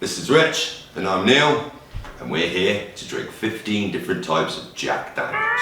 This is Rich, and I'm Neil, and we're here to drink 15 different types of Jack Daniels.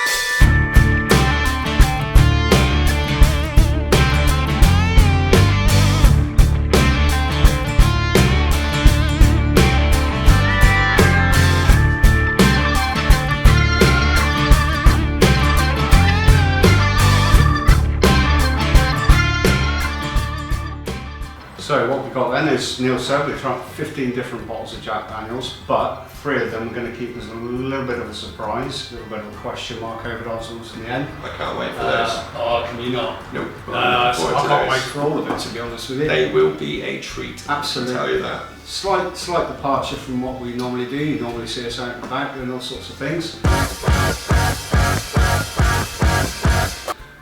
So what we've got then is, Neil said, we've tried 15 different bottles of Jack Daniels, but 3 of them are going to keep us a little bit of a surprise, a little bit of a question mark over those ones in the end. I can't wait for those. Oh, can you not? Nope. I can't wait for all of it, to be honest with you. They will be a treat. Absolutely. I'll tell you that. Slight departure from what we normally do. You normally see us out and about doing all sorts of things.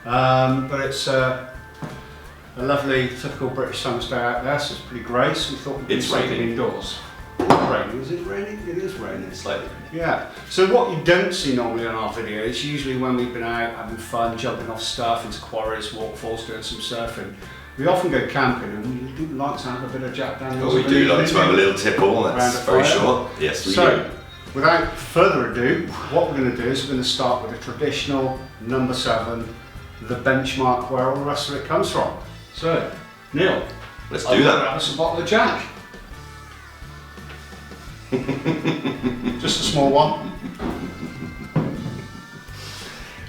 But it's a lovely, typical British summer's day out there, so it's pretty grey, so we thought we'd be sitting indoors. It's raining. Is it raining? It is raining. Slightly. Yeah. So what you don't see normally on our videos, usually when we've been out having fun, jumping off stuff into quarries, waterfalls, doing some surfing, we often go camping and we do like to have a bit of Jack Daniels. Oh, we do like to have a little tipple, that's very short. Yes, we do. Without further ado, what we're going to do is we're going to start with a traditional number 7, the benchmark where all the rest of it comes from. So, Neil, let's do that. Grab us a bottle of Jack. Just a small one.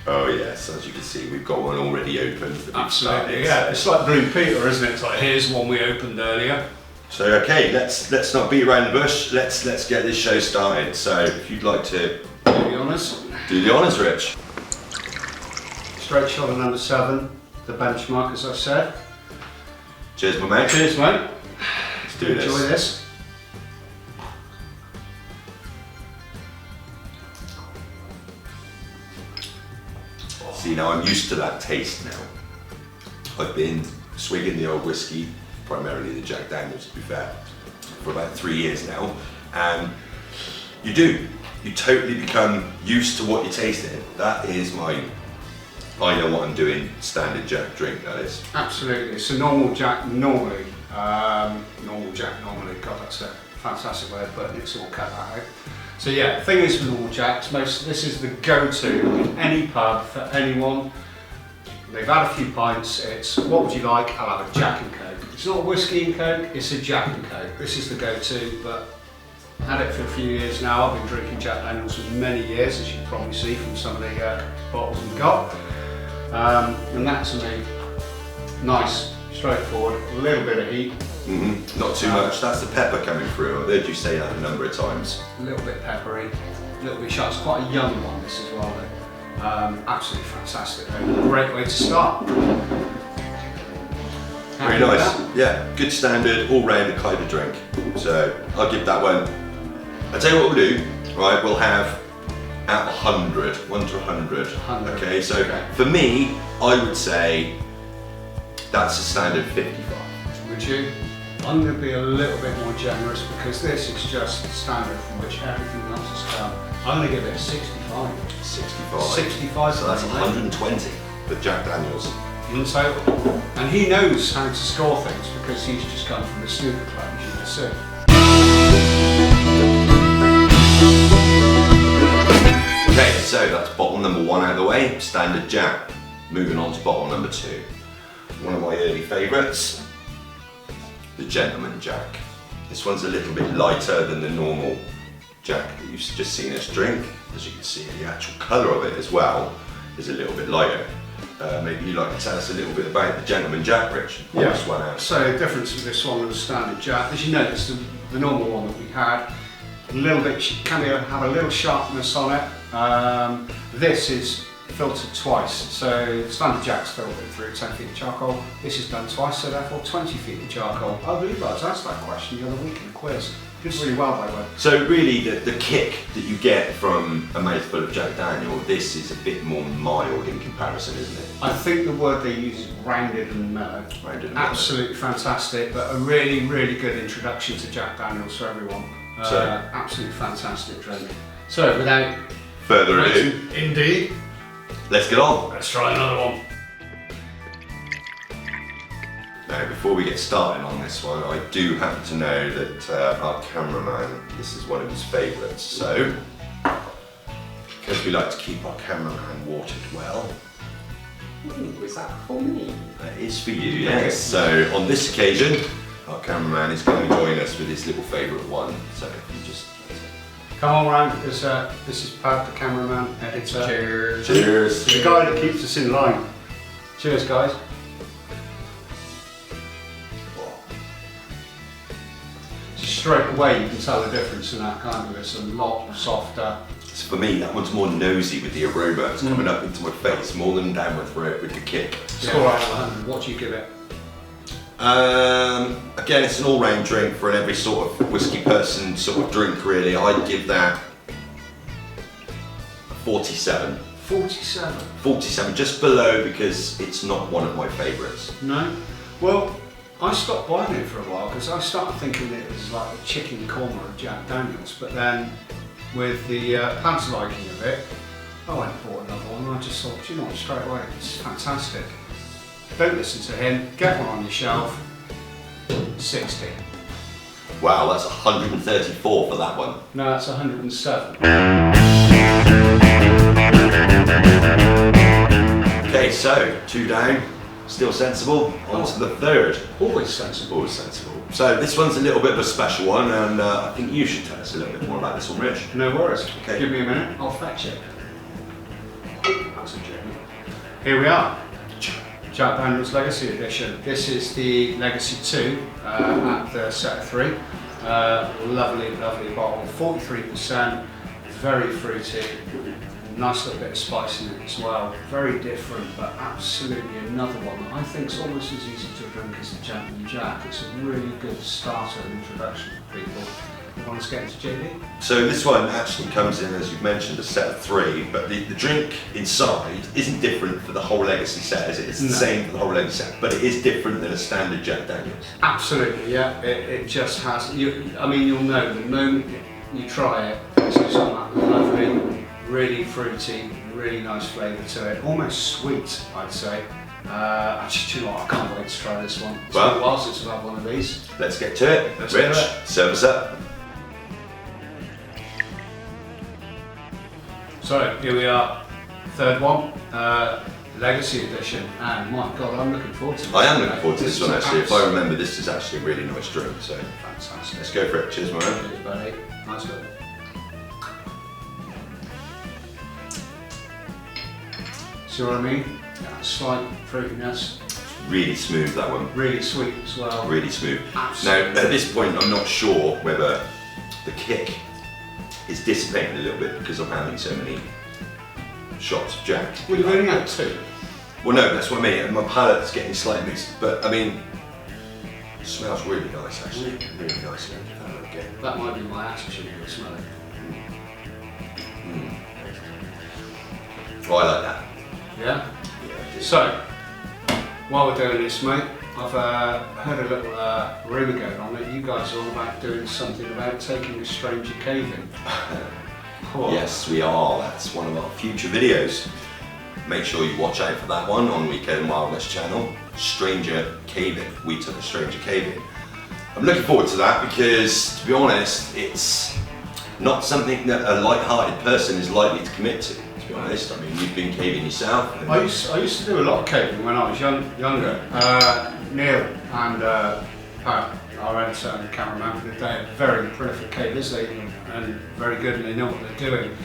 Oh yes, as you can see, we've got one already opened. Absolutely, yeah. It's like Blue Peter, isn't it? It's like, here's one we opened earlier. So okay, let's not beat around the bush. Let's get this show started. So if you'd like to do the honours. Do the honours, Rich. Straight shot of number 7, the benchmark, as I said. Cheers, my mate. Cheers, mate. Let's do this. Enjoy this. See, now I'm used to that taste now. I've been swigging the old whiskey, primarily the Jack Daniels to be fair, for about 3 years now, and you totally become used to what you're tasting. That is my, I know what I'm doing, standard Jack drink, that is. Absolutely. So normal Jack normally, God, that's a fantastic way of putting it, so we'll cut that out. So yeah, the thing is with normal Jacks, this is the go-to in any pub for anyone. They've had a few pints, it's what would you like? I'll have a Jack and Coke. It's not a whiskey and Coke, it's a Jack and Coke. This is the go-to, but I've had it for a few years now. I've been drinking Jack Daniels for many years, as you can probably see from some of the bottles we've got. And that's me. Nice, straightforward, a little bit of heat. Not too much, that's the pepper coming through. I've heard you say that a number of times. A little bit peppery, a little bit sharp. It's quite a young one, this as well. Absolutely fantastic, great way to start. Very nice, yeah, good standard, all-round kind of drink. So I'll give that one. I'll tell you what we'll do, right, we'll have at 100, 1 to 100. Okay, so for me, I would say that's a standard 55. Would you? I'm going to be a little bit more generous because this is just standard from which everything else has come. I'm going to give it a 65. 65. 65. So that's 120 for Jack Daniels. In total. And he knows how to score things because he's just come from the snooker club, as you can see. Okay, so that's bottle number 1 out of the way, standard Jack. Moving on to bottle number 2. One of my early favourites, the Gentleman Jack. This one's a little bit lighter than the normal Jack that you've just seen us drink. As you can see, the actual colour of it as well is a little bit lighter. Maybe you'd like to tell us a little bit about the Gentleman Jack, Rich? Yeah. This one out. So the difference with this one and the standard Jack, as you notice, the normal one that we had, a little bit, can have a little sharpness on it. This is filtered twice, so the standard Jack's filtered through 10 feet of charcoal. This is done twice, so therefore 20 feet of charcoal. I believe I was asked that question the other week in the quiz. Did really well, by the way. So really, the kick that you get from a mouthful of Jack Daniel, this is a bit more mild in comparison, isn't it? I think the word they use is rounded and mellow. Rounded and absolutely mellow. Fantastic, but a really, really good introduction to Jack Daniels for everyone. Absolutely fantastic drink. So without further ado, indeed, let's get on. Let's try another one. Now, before we get started on this one, I do happen to know that our cameraman, this is one of his favourites. So, because we like to keep our cameraman watered well. Ooh, is that for me? That is for you, yes. So, on this occasion, our cameraman is going to join us with his little favourite one. So, if you just... Come on round, this is Pat, the cameraman, editor. Cheers. Cheers. The guy that keeps us in line. Cheers, guys. Straight away you can tell the difference in that, can't you? It's a lot softer. So for me, that one's more nosy with the aroma. It's coming up into my face more than down my throat with the kick. Score out of 100, what do you give it? Again, it's an all-round drink for an every sort of whiskey person sort of drink really. I'd give that a 47. 47? 47, just below because it's not one of my favourites. No? Well, I stopped buying it for a while because I started thinking it was like a chicken corner of Jack Daniels, but then with the Pad's liking of it, I went and bought another one and I just thought, do you know what, straight away, it's fantastic. Don't listen to him, get one on your shelf, 60. Wow, that's 134 for that one. No, that's 107. Okay, so 2 down, still sensible, on to the third. Always sensible. Always sensible. So this one's a little bit of a special one and I think you should tell us a little bit more about this one, Rich. No worries. Okay. Give me a minute, I'll fetch it. That's a journey. Here we are. Jack Daniels Legacy Edition. This is the Legacy 2 at the set of 3. Lovely, lovely bottle. 43%, very fruity. Nice little bit of spice in it as well. Very different, but absolutely another one that I think is almost as easy to drink as the Gentleman Jack. It's a really good starter and introduction for people who want to get into JD. So this one actually comes in, as you've mentioned, a set of 3, but the drink inside isn't different for the whole Legacy set, is it? It's the same for the whole Legacy set, but it is different than a standard Jack Daniels. Absolutely, yeah. It just has, I mean, you'll know the moment you try it, it's just got that lovely, really fruity, really nice flavour to it. Almost sweet, I'd say. Actually, do you know what? I can't wait to try this one. It's been a while since I've had one of these. Let's get to it. Let's Rich, do it. serve us up. So, here we are. Third one, Legacy Edition. And my God, I'm looking forward to this. I am looking forward to this one actually. If I remember, this is actually a really nice drink, so Fantastic. let's go for it. Cheers, man. Cheers, buddy. Nice one. See what I mean? Yeah, slight fruitiness. Really smooth, that one. Really sweet as well. Really smooth. Absolutely. Now, at this point, I'm not sure whether the kick is dissipating a little bit because I'm having so many shots of Jack. Well, you've only had 2. Well, no, that's what I mean. My palate's getting slightly mixed, but I mean, it smells really nice actually. Really nice. Okay. That might be my attitude to smell it. Oh, I like that. Yeah? Yeah, I do. So, while we're doing this, mate, I've heard a little rumour going on that you guys are all about doing something about taking a stranger caving. Oh. Yes, we are. That's one of our future videos. Make sure you watch out for that one on Weekend Wildness channel. Stranger caving. We took a stranger caving. I'm looking forward to that because, to be honest, it's not something that a light-hearted person is likely to commit to. To be honest, I mean, you've been caving yourself. And I used to do a lot of caving when I was younger. Neil and Pat, our editor and cameraman for the day, are very prolific cavers, and very good, and they know what they're doing.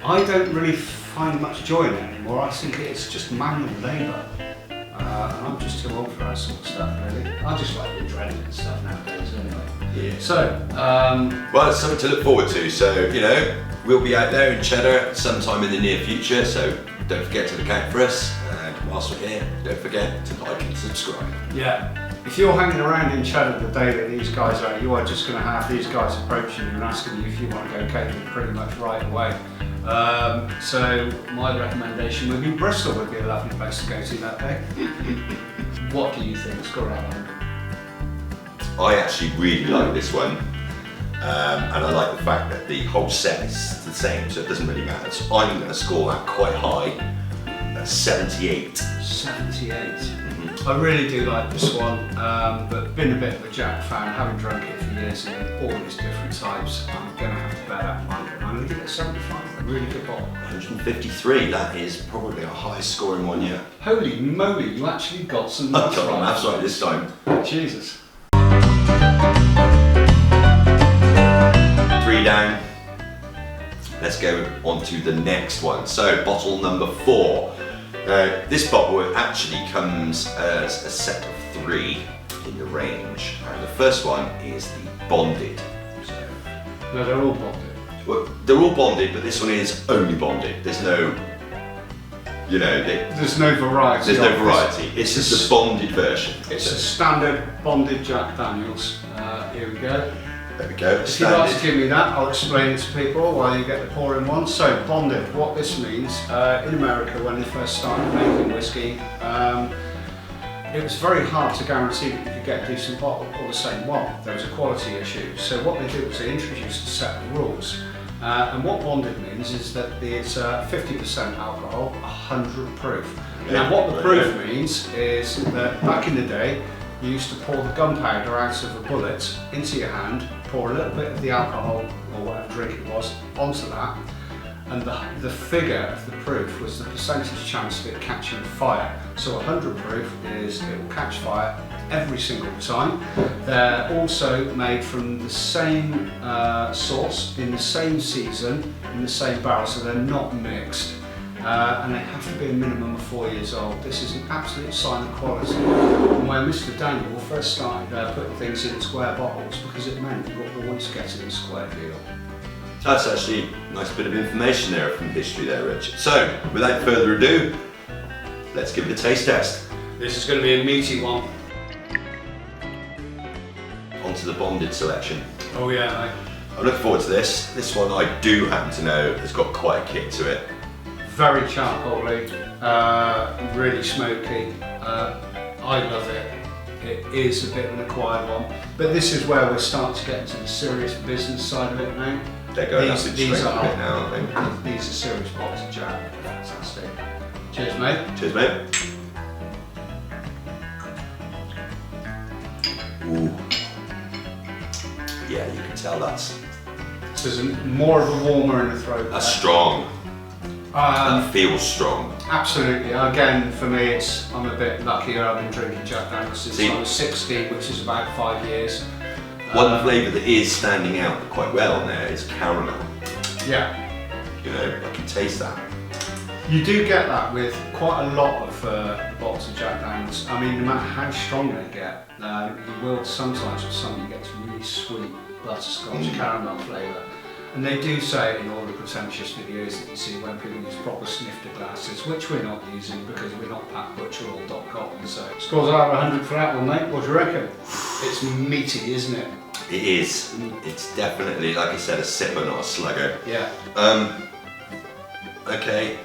I don't really find much joy in it anymore. I think it's just manual labour. And I'm just too old for that sort of stuff, really. I just like the adrenaline and stuff nowadays, anyway. Yeah. So, well, it's something to look forward to. So, you know, we'll be out there in Cheddar sometime in the near future. So, don't forget to look out for us. And whilst we're here, don't forget to like and subscribe. yeah. If you're hanging around in Cheddar the day that these guys are, you are just going to have these guys approaching you and asking you if you want to go caving pretty much right away. So my recommendation would be Bristol would be a lovely place to go to that day. What do you think? Score out of 100. I actually really like this one. And I like the fact that the whole set is the same, so it doesn't really matter. So I'm going to score that quite high, at 78. 78. I really do like this one, but been a bit of a Jack fan, having drunk it for years in all these different types. I'm going to have to bear that in mind. I'm going to give it a 75. A really good bottle. 153, that is probably our highest scoring one yet. Holy moly, you actually got some I maths got right. maths right this time. Jesus. 3 down. Let's go on to the next one. So, bottle number 4. This bottle actually comes as a set of 3 in the range. And the first one is the bonded. So, No, they're all bonded. well, they're all bonded, but this one is only bonded. There's no, you know, There's no variety. there's no of variety. It's just the bonded version. It's a standard bonded Jack Daniels. Here we go. There we go. If you'd like to Standard. give me that, I'll explain it to people while you get the pouring one. So, bonded, what this means, in America when they first started making whiskey, it was very hard to guarantee that you could get a decent bottle or the same one. There was a quality issue. So what they did was they introduced a set of rules. And what bonded means is that it's 50% alcohol, 100 proof. Yeah. Now what the proof means is that back in the day, you used to pour the gunpowder out of a bullet into your hand, pour a little bit of the alcohol or whatever drink it was onto that, and the figure of the proof was the percentage chance of it catching fire. So 100 proof is it will catch fire every single time. They're also made from the same source, in the same season, in the same barrel, so they're not mixed. And they have to be a minimum of 4 years old. This is an absolute sign of quality. And when Mr. Daniel first started putting things in square bottles, because it meant you were always getting a square deal. That's actually a nice bit of information there from history there, Rich. So, without further ado, let's give it a taste test. This is going to be a meaty one. Onto the bonded selection. Oh yeah, mate. I'm looking forward to this. This one I do happen to know has got quite a kick to it. Very charcoaly, really smoky. I love it. It is a bit of an acquired one, but this is where we're starting to get into the serious business side of it now. They're going up in These strength a are bit now, I think. these are serious bottles of Jack. Fantastic. Cheers, mate. Cheers, mate. Ooh. Yeah, you can tell that's This is more of a warmer in the throat. that's strong. Um, That feels strong. Absolutely. Again, for me, I'm a bit luckier. I've been drinking Jack Daniels since See? I was 60, which is about 5 years. One flavour that is standing out quite well on there is caramel. Yeah. You know, I can taste that. You do get that with quite a lot of the bottles of Jack Daniels. I mean, no matter how strong they get, you will sometimes with some you get really sweet butterscotch caramel flavour. And they do say in all the pretentious videos that you see when people use proper snifter glasses, which we're not using because we're not patbutcherall.com. So scores out of 100 for that one, mate. What do you reckon? It's meaty, isn't it? It is. It's definitely, like I said, a sipper, not a slugger. Yeah. Okay.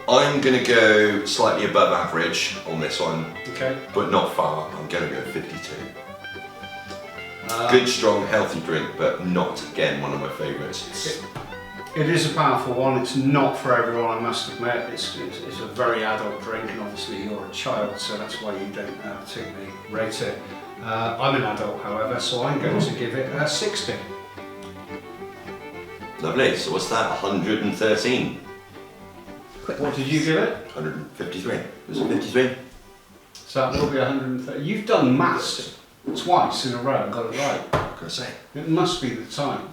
I'm gonna go slightly above average on this one, Okay. but not far. I'm gonna go 52. Good, strong, healthy drink, but not, again, one of my favourites. It is a powerful one. It's not for everyone, I must admit. It's a very adult drink, and obviously you're a child, so that's why you don't particularly rate it. I'm an adult, however, so I'm going to give it a 60. Lovely. So what's that? 113. What did you give it? 153. Was it 53? So that will be 130. You've done maths twice in a row and got it right. What can I say? It must be the time.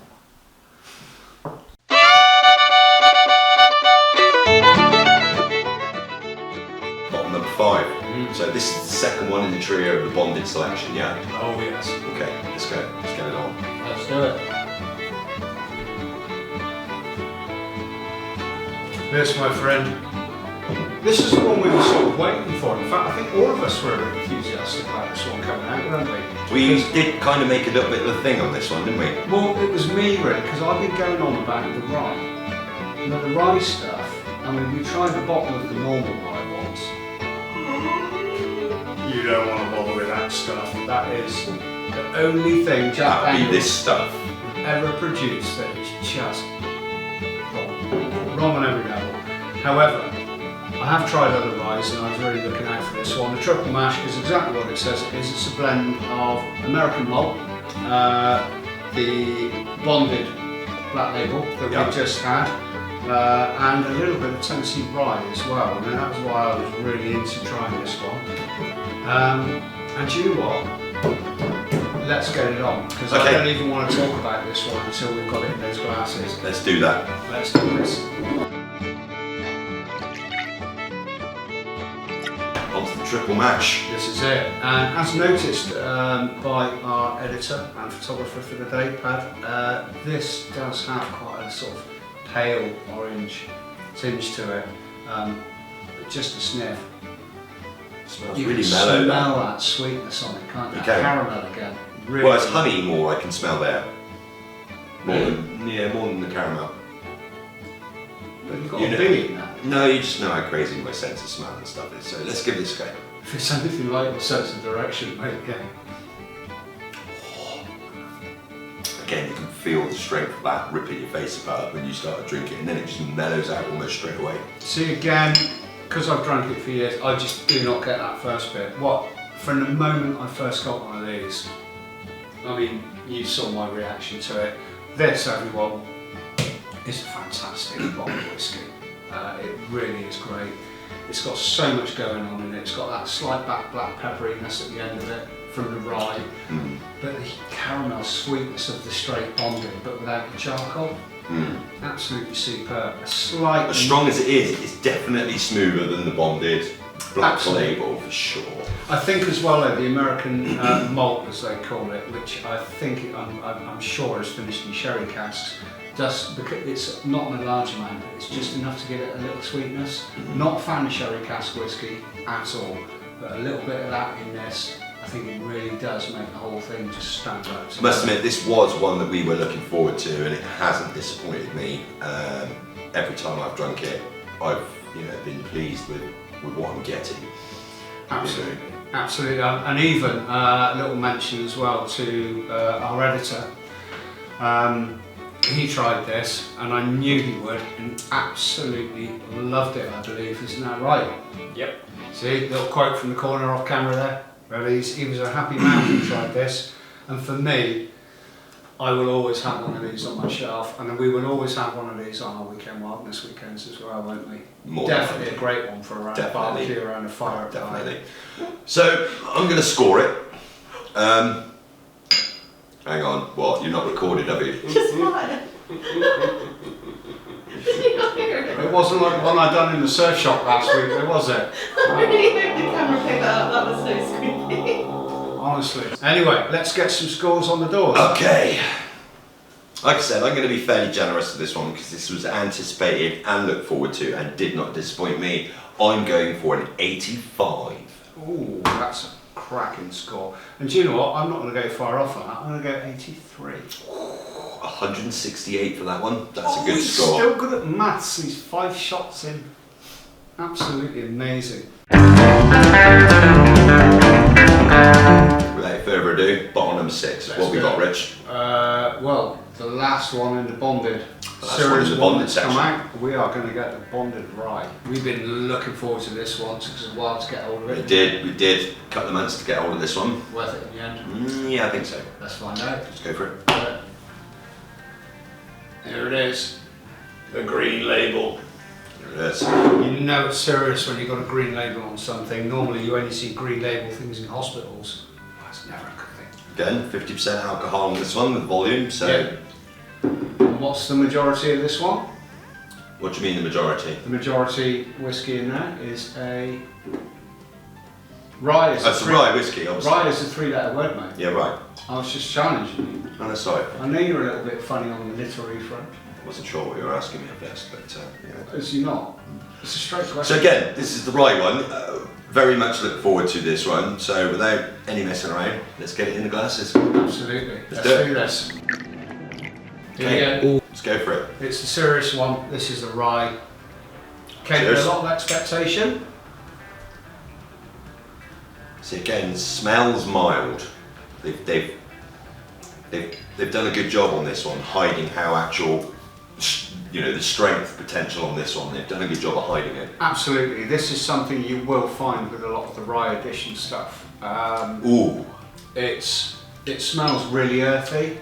Bottle number 5. So this is the second one in the trio of the bonded selection, yeah? Oh yes. Okay, let's go. Let's get it on. Let's do it. This, my friend, this is the one we were sort of waiting for. In fact, I think all of us were enthusiastic about this one coming out, weren't we? We did kind of make a little bit of a thing on this one, didn't we? Well, it was me really, because I've been going on about the rye. You know, the rye stuff, I mean, we tried the bottle of the normal rye once. You don't want to bother with that stuff. That is the only thing Jack That'd be Daniels this stuff. ever produced that is just wrong. Wrong on every level. However, I have tried other ryes and I was really looking out for this one. The triple mash is exactly what it says it is. It's a blend of American malt, the bonded black label that we just had, and a little bit of Tennessee rye as well. And that was why I was really into trying this one. And do you know what? Let's get it on, because I don't even want to talk about this one until we've got it in those glasses. Let's do that. Let's do this. Onto the triple mash. This is it. And as noticed by our editor and photographer for the day, Pad, this does have quite a sort of pale orange tinge to it. Just a sniff. Smells You really can mellow. smell that sweetness on it, can't you? You can. Caramel again. Really. Well, it's honey more I can smell there. More than the caramel. But you've got You a know- bee in that. No, you just know how crazy my sense of smell and stuff is. So let's give this a go. If it's anything like your sense of direction, mate, yeah. Again, you can feel the strength of that ripping your face apart when you start to drink it, and then it just mellows out almost straight away. See, again, because I've drank it for years, I just do not get that first bit. From the moment I first got one of these, I mean, you saw my reaction to it. This, everyone, is a fantastic bottle of whiskey. It really is great. It's got so much going on in it. It's got that slight black pepperiness at the end of it from the rye, but the caramel sweetness of the straight bonded, but without the charcoal. Absolutely superb. As strong as it is, it's definitely smoother than the bonded black label for sure. I think as well though, the American malt, as they call it, which I think I'm sure is finished in sherry casks, because it's not in a large amount, but it's just enough to give it a little sweetness. Not a fan of sherry cask whiskey at all, but a little bit of that in this, I think it really does make the whole thing just stand out. I must admit, this was one that we were looking forward to, and it hasn't disappointed me. Every time I've drunk it, I've been pleased with what I'm getting. Absolutely, absolutely, and even a little mention as well to our editor. He tried this, and I knew he would, and absolutely loved it. I believe, isn't that right? Yep. See, little quote from the corner off camera there. Well, he was a happy man when he tried this, and for me, I will always have one of these on my shelf, and we will always have one of these on our weekend wildness weekends as well, won't we? Definitely a great one for around a barbecue, around a fire. Definitely. So I'm going to score it. Hang on, what? You're not recorded, have you? Just one. It wasn't like the one I done in the surf shop last week, was it? I really hope the camera picked that up. That was so screamy. Honestly. Anyway, let's get some scores on the doors. Okay. Like I said, I'm going to be fairly generous with this one because this was anticipated and looked forward to and did not disappoint me. I'm going for an 85. Ooh, that's a cracking score. And do you know what? I'm not going to go far off on that. I'm going to go 83. 168 for that one. That's a good He's score. still good at maths. He's 5 shots in. Absolutely amazing. Without further ado, bottle number 6. Let's What we do got, it. Rich? Well, the last one in the bonded last one in series the one bonded that's come section. out. We are going to get the bonded rye. We've been looking forward to this one. It took us a while to get hold of it. We did. A couple of months to get hold of this one. Worth it in the end. Yeah, I think so. Let's find out. Let's go for it. Here it is. The green label. There it is. You know it's serious when you've got a green label on something. Normally you only see green label things in hospitals. That's never a good thing. Again, 50% alcohol on this one with volume, so... Yeah. And what's the majority of this one? What do you mean the majority? The majority whiskey in there is a... Rye is That's a rye whiskey, obviously. Rye is a 3-letter word, mate. Yeah, right. I was just challenging you. Oh, that's right. I know you're a little bit funny on the literary front. I wasn't sure what you were asking me at first, but yeah. Is you not? It's a straight question. So again, this is the rye one. Very much look forward to this one. So without any messing around, let's get it in the glasses. Absolutely. Let's do it. do this. Here Okay. we go. Let's go for it. It's a serious one. This is a rye. Came with Cheers. a lot of expectation. So again, smells mild. They've done a good job on this one, hiding how actual the strength potential on this one. They've done a good job of hiding it. Absolutely, this is something you will find with a lot of the rye edition stuff. Ooh. It smells really earthy,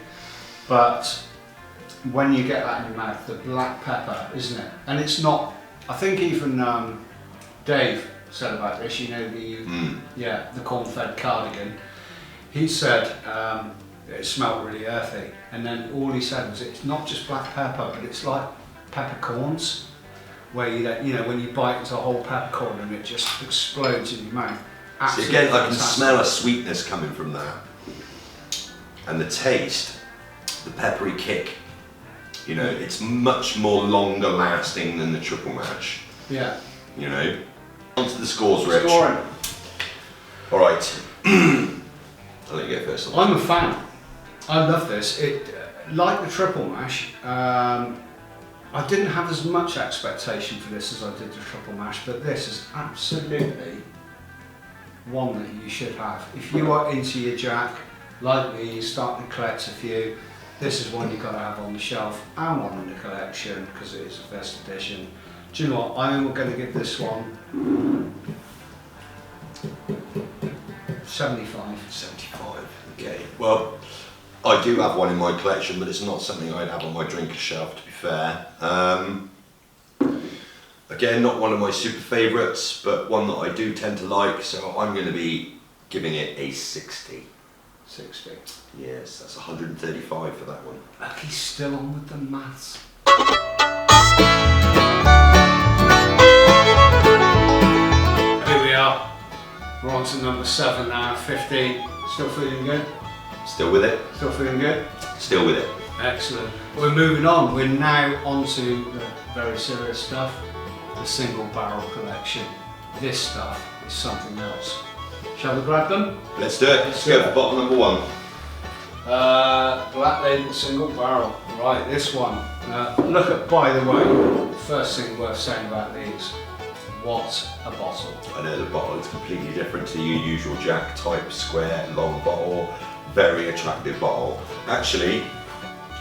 but when you get that in your mouth, the black pepper, isn't it? And it's not, I think even Dave said about this, the corn-fed cardigan. He said it smelled really earthy, and then all he said was it's not just black pepper, but it's like peppercorns, where when you bite into a whole peppercorn and it just explodes in your mouth. So again, I can smell a sweetness coming from that, and the taste, the peppery kick. It's much more longer lasting than the triple mash. Yeah. Onto the scores, Rich. Scoring. All right. I'll let you go first. I'm a fan. I love this. It, like the triple mash, I didn't have as much expectation for this as I did the triple mash, but this is absolutely one that you should have. If you are into your Jack, like me, you're starting to collect a few, this is one you've got to have on the shelf and one in the collection because it is a first edition. Do you know what? I'm going to give this one 75. 75. Okay. Well, I do have one in my collection, but it's not something I'd have on my drinker shelf, to be fair. Again, not one of my super favourites, but one that I do tend to like, so I'm going to be giving it a 60. 60. Yes, that's 135 for that one. Look, he's still on with the maths. Here we are. We're on to number 7 now, 50. Still feeling good? Still with it? Still feeling good? Still with it. Excellent. We're moving on. We're now on to the very serious stuff, the single barrel collection. This stuff is something else. Shall we grab them? Let's do it. Let's go for bottle number 1. Black label single barrel. Right, this one. Look at, by the way, first thing worth saying about these, what a bottle. I know the bottle is completely different to your usual Jack type, square, long bottle, very attractive bottle. Actually,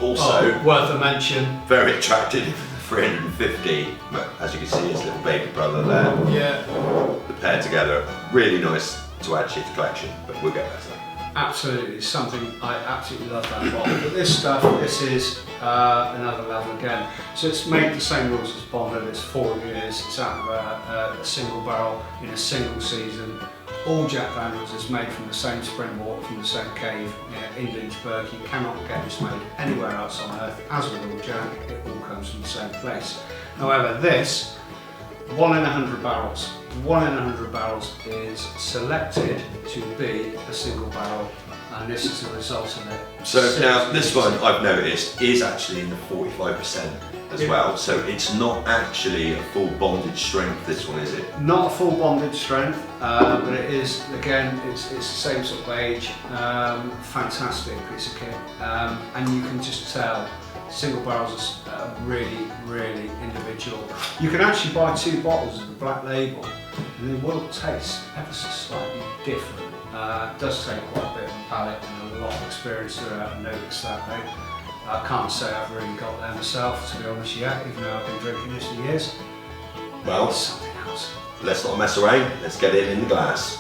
also worth a mention. Very attractive, 350. But as you can see, his little baby brother there. Yeah. The pair together, really nice to add to your collection, but we'll get back to that. Absolutely, it's something I absolutely love that bottle. But this stuff, this is another level again. So it's made the same rules as Bonded. It's 4 years. It's out of a single barrel in a single season. All Jack Daniels is made from the same spring water, from the same cave, England's Burke. You cannot get this made anywhere else on earth. As with all Jack, it all comes from the same place. However, this 1 in 100 barrels. 1 in 100 barrels is selected to be a single barrel, and this is the result of it. So now this one I've noticed is actually in the 45% as well, so it's not actually a full bonded strength, this one, is it? Not a full bonded strength, but it is, again, it's the same sort of age, fantastic piece of kit, and you can just tell single barrels are really, really individual. You can actually buy 2 bottles of the black label and they will taste ever so slightly different. It does take quite a bit of a palate and a lot of experience to notice that though. I can't say I've really got there myself, to be honest, yet, even though I've been drinking this for years. Well, it's something else. Let's not mess around, let's get it in the glass.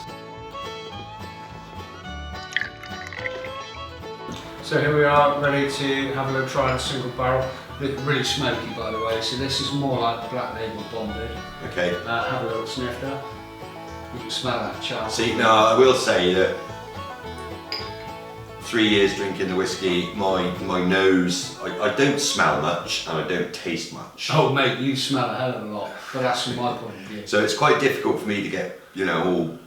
So here we are, ready to have a little try on a single barrel. Really smoky, by the way, so this is more like the black label bonded. Okay. Have a little sniff there. You can smell that charcoal. See, now I will say that 3 years drinking the whiskey, my nose, I don't smell much and I don't taste much. Oh mate, you smell a hell of a lot, but that's from my point of view. So it's quite difficult for me to get, all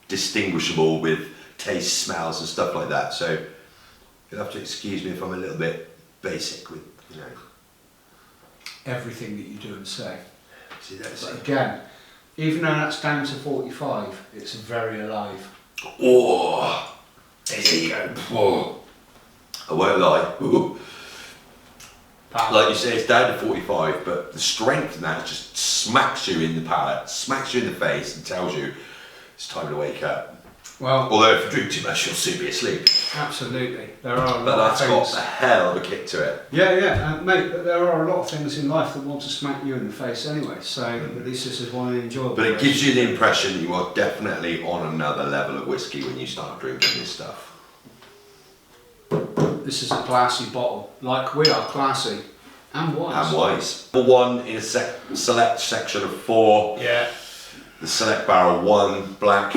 distinguishable with taste, smells and stuff like that. So you'll have to excuse me if I'm a little bit basic with, everything that you do and say. See, that's But again, even though that's down to 45, it's very alive. Oh, There you go. Oh, I won't lie. Ooh. Like you say, it's down to 45, but the strength in that just smacks you in the palate, smacks you in the face and tells you it's time to wake up. Well, Although if you drink too much, you'll soon be asleep. absolutely. There are a But lot of that's got things. a hell of a kick to it. Yeah, mate, but there are a lot of things in life that want to smack you in the face anyway, so at least this is one of the enjoyable. But it gives you the impression that you are definitely on another level of whiskey when you start drinking this stuff. This is a classy bottle, like we are classy and wise. And wise. Number 1 in a select section of 4. Yeah, The Select Barrel 1 black.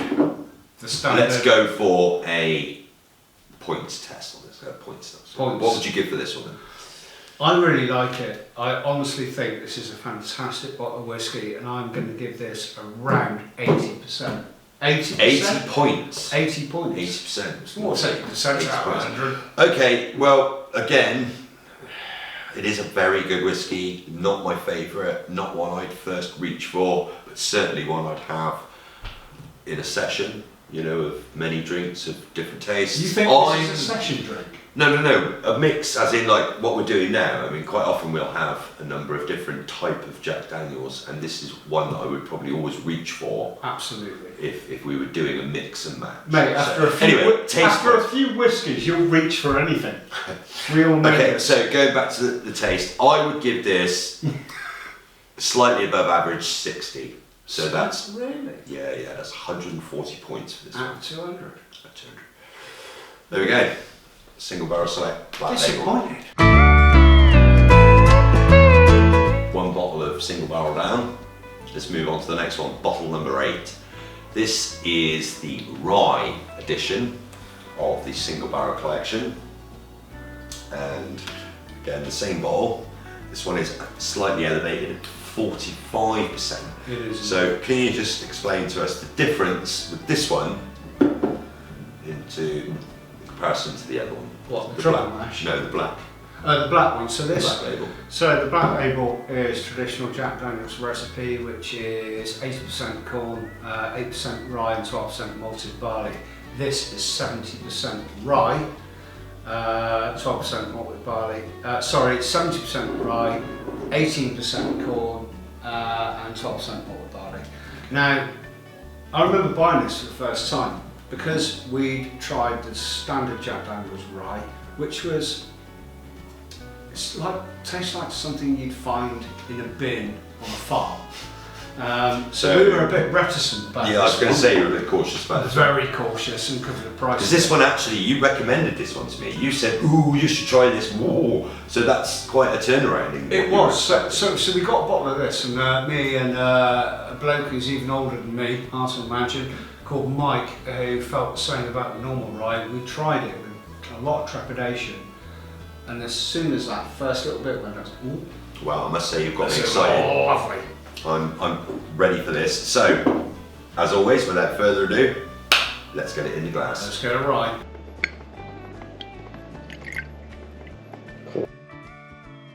the standard. Let's go for a points test on this. Points. Points. What would you give for this one then? I really like it. I honestly think this is a fantastic bottle of whiskey, and I'm going to give this around 80%. 80%? 80 points. 80 points. 80%. It's more 80% out of 100. Okay, well, again, it is a very good whiskey. Not my favourite, not one I'd first reach for, but certainly one I'd have in a session, you know, of many drinks of different tastes. You think this is a session drink? No, a mix, as in like what we're doing now. I mean, quite often we'll have a number of different type of Jack Daniels, and this is one that I would probably always reach for. Absolutely. If we were doing a mix and match. Mate, after, So, a few whiskies, you'll reach for anything. We all know Okay, this. so going back to the taste, I would give this slightly above average 60. So that's, Really? yeah, that's 140 points for this one. Out of 200. At 200. There we go. Single barrel select black label. Disappointed. One bottle of single barrel down. Let's move on to the next one, bottle number 8. This is the rye edition of the single barrel collection. And again, the same bottle. This one is slightly elevated at 45%. It is. So can you just explain to us the difference with this one in comparison to the other one? What, the black? trouble mash? No, the black. The black one. So this. Black label. So the black label is traditional Jack Daniels recipe, which is 80% corn, 8% rye, and 12% malted barley. This is 70% rye, 12% malted barley. Sorry, 70% rye, 18% corn, and 12% malted barley. Now, I remember buying this for the first time because we tried the standard Jack Daniels rye, which was. Tastes like something you'd find in a bin on a farm. So we were a bit reticent about this. Yeah, I was going to one. say you were a bit cautious about this. Very cautious and because of the price. Because this one actually, you recommended this one to me. You said, "Ooh, you should try this." Whoa! So that's quite a turnaround. In It what was. you were expecting. So we got a bottle of this, and me and a bloke who's even older than me, hard to imagine, called Mike, who felt the same about the normal rye. We tried it with a lot of trepidation. And as soon as that first little bit went, I was like, ooh. Well, I must say you've got me This is excited. lovely. I'm ready for this. So, as always, without further ado, let's get it in the glass. Let's get it right.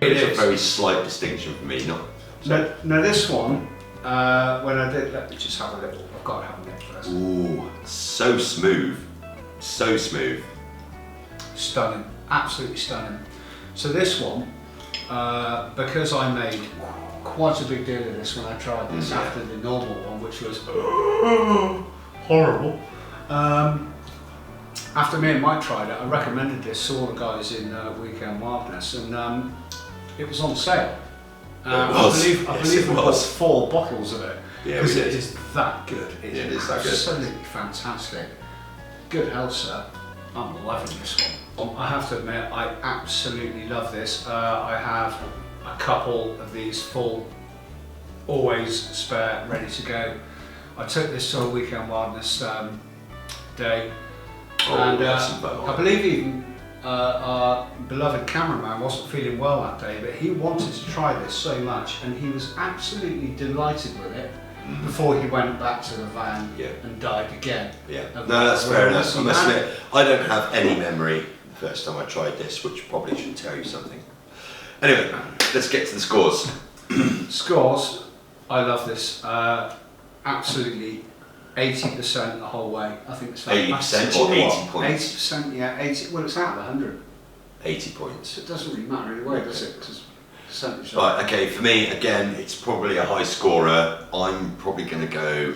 It's a very slight distinction for me, not. Now this one, when I did, let me just have a little. I've got to have a little first. Ooh, so smooth, so smooth. Stunning, absolutely stunning. So this one, because I made quite a big deal of this when I tried this after the normal one, which was horrible. After me and Mike tried it, I recommended this to all the guys in Weekend Wildness, and it was on sale. I believe we bought 4 bottles of it because it is that good. It is that good. Absolutely fantastic. Good health, sir. I'm loving this one. I have to admit, I absolutely love this. I have a couple of these full, always spare, ready to go. I took this to a Weekend Wildness day, and I believe even our beloved cameraman wasn't feeling well that day, but he wanted to try this so much, and he was absolutely delighted with it. Before he went back to the van and died again. Yeah, no, that's fair enough. I must admit, I don't have any memory the first time I tried this, which probably should tell you something. Anyway, let's get to the scores. Scores, I love this. Absolutely 80% the whole way. I think it's 80% or 80 points? 80%, yeah, 80. Well, it's out of 100. 80 points. So it doesn't really matter either way, does it? 'Cause percentage. Right, okay, for me, again, it's probably a high scorer. I'm probably going to go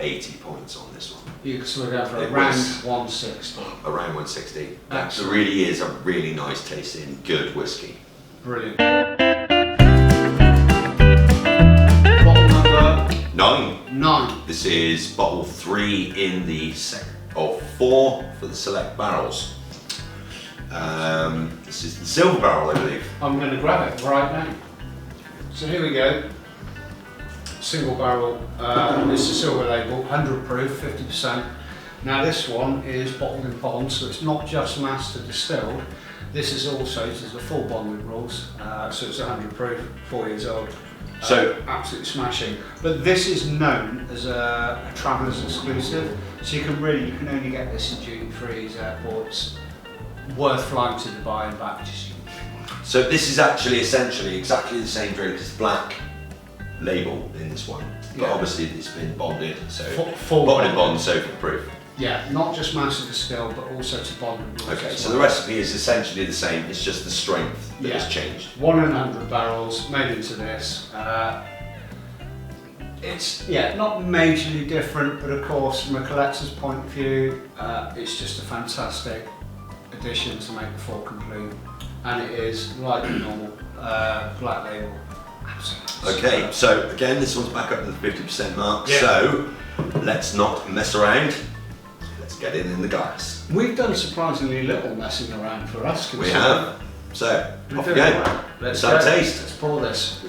80 points on this one. So we're going for It around was- 160. Around 160. That Excellent. really is a really nice tasting, good whiskey. Brilliant. Bottle number 9. 9. This is bottle 3 in the set of 4 for the select barrels. This is the silver barrel, I believe. I'm going to grab it right now. So here we go. Single barrel. It's a silver label, 100 proof, 50%. Now this one is bottled in bond, so it's not just master distilled. This is also, this is the full bonded rules, so it's 100 proof, 4 years old. So Absolutely smashing. But this is known as a traveller's exclusive, so you can only get this in duty frees, airports. Worth flying to Dubai and back. So this is actually essentially exactly the same drink as the black label in this one, but Yeah. obviously it's been bonded, so Full bottled in bond. bond, so proof. Yeah, not just master distilled, but also to bonded rules. Okay, as so well. the recipe is essentially the same, it's just the strength that Yeah. has changed. 1 in 100 barrels made into this. It's not majorly different, but of course from a collector's point of view, it's just a fantastic addition to make the full complete, and it is like the normal black label. Absolutely. Okay, so again, this one's back up to the 50% mark, Yeah. so let's not mess around, let's get it in the glass. We've done surprisingly little messing around for us. We have, so We're off we doing go. well. Let's have a go. taste. Let's pour this.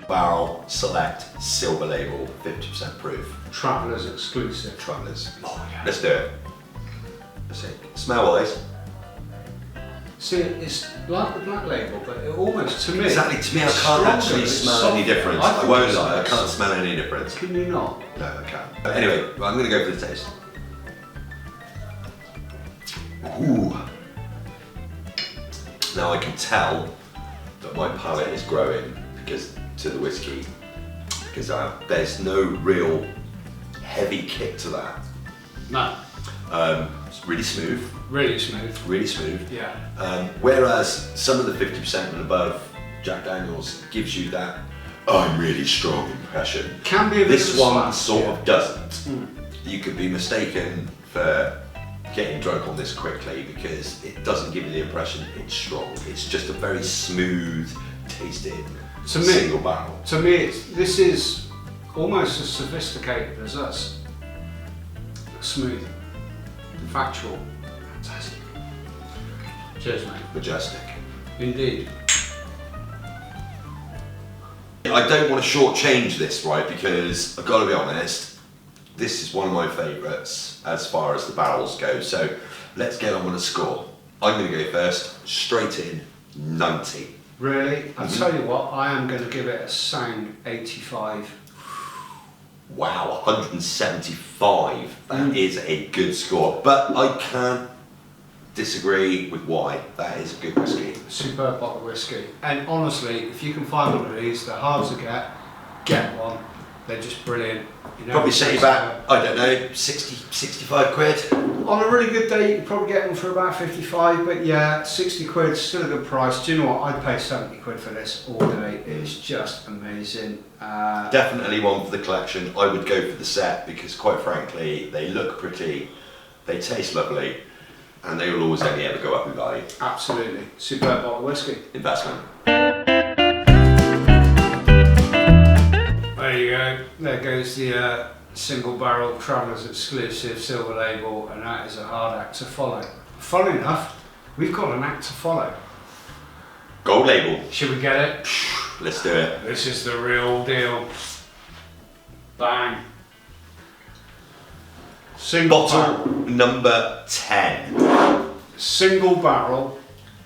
Barrel Select Silver Label, 50% proof. Traveller's exclusive. Travellers. Oh yeah. Let's do it. Let's see. Smell wise. See, it's like the black label, but it almost, to me, Exactly, to me I it's can't stronger, actually it's smell any softer. difference. I I think won't it's lie, I nice. can't smell any difference. Can you not? No, I can't. But anyway, well, I'm going to go for the taste. Ooh. Now I can tell that my palate is growing because to the whiskey, because there's no real heavy kick to that. No. It's really smooth, Really smooth. really smooth. Yeah. Whereas some of the 50% and above Jack Daniels gives you that I'm really strong impression. Can be a bit This of a one slap, sort yeah. of doesn't. You could be mistaken for getting drunk on this quickly because it doesn't give you the impression it's strong. It's just a very smooth tasting To me- single barrel. To me, this is almost as sophisticated as us. Smooth. Factual. Fantastic. Cheers, mate. Majestic. Indeed. I don't want to shortchange this, right, because I've got to be honest, this is one of my favourites as far as the barrels go, so let's get on with the score. I'm going to go first, straight in, 90. Really? I'll tell you what, I am going to give it a sound 85. Wow, 175. That is a good score, but I can't disagree with why. That is a good whiskey. Superb bottle of whiskey. And honestly, if you can find one of these, they're hard to get one. They're just brilliant. You know, Probably set you back, I don't know, 60, 65 quid. on a really good day, you can probably get them for about 55, but yeah, 60 quid, still a good price. Do you know what? I'd pay 70 quid for this all day. It's just amazing. Definitely one for the collection. I would go for the set because quite frankly, they look pretty, they taste lovely, and they will always only ever go up in value. Absolutely. Superb bottle of whiskey. Investment. There you go. There goes the single barrel Traveller's exclusive silver label, and that is a hard act to follow. Funnily enough, we've got an act to follow. Gold label. Should we get it? Let's do it. This is the real deal. Bang. Single Bottle barrel. number 10. Single barrel,